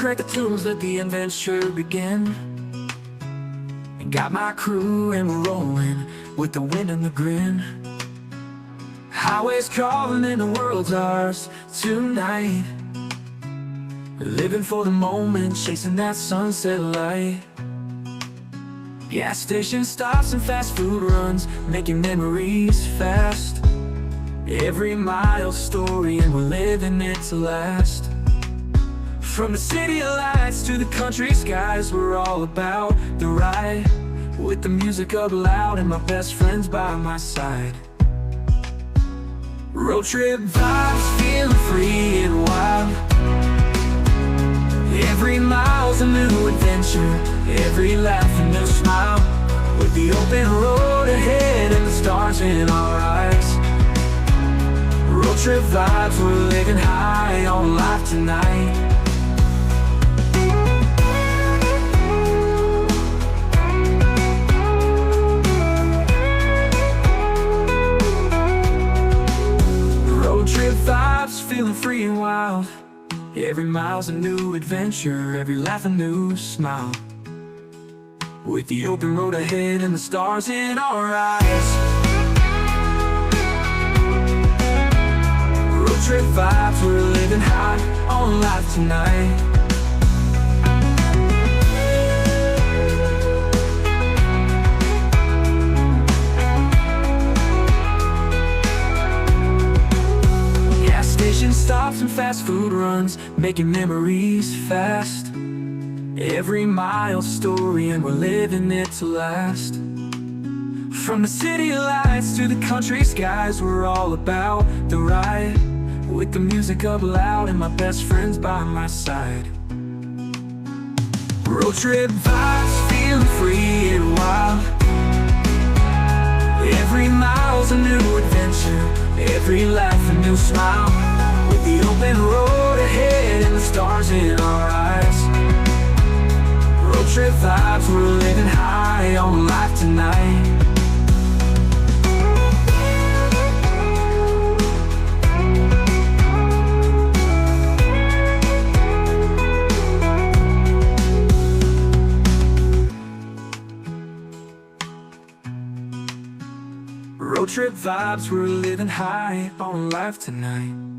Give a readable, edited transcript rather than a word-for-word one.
crack the tunes, let the adventure begin. And got my crew and we're rolling with the wind and the grin. Highways calling and the world's ours tonight. Living for the moment, chasing that sunset light. Gas station stops and fast food runs, making memories fast. Every mile story and we're living it to last. From the city lights to the country skies, we're all about the ride. With the music up loud and my best friends by my side. Road trip vibes, feeling free and wild. Every mile's a new adventure, every laugh a new smile. With the open road ahead and the stars in our eyes. Road trip vibes, we're living high on life tonight. Vibes, feeling free and wild. Every mile's a new adventure, every laugh a new smile. With the open road ahead and the stars in our eyes. Road trip vibes, we're living high on life tonight. Stops and fast food runs, making memories fast. Every mile story and we're living it to last. From the city lights to the country skies, we're all about the ride. With the music up loud and my best friends by my side. Road trip vibes, feeling free and wild. Every mile's a new adventure, every laugh a new smile. With the open road ahead and the stars in our eyes. Road trip vibes, we're living high on life tonight. Road trip vibes, we're living high on life tonight.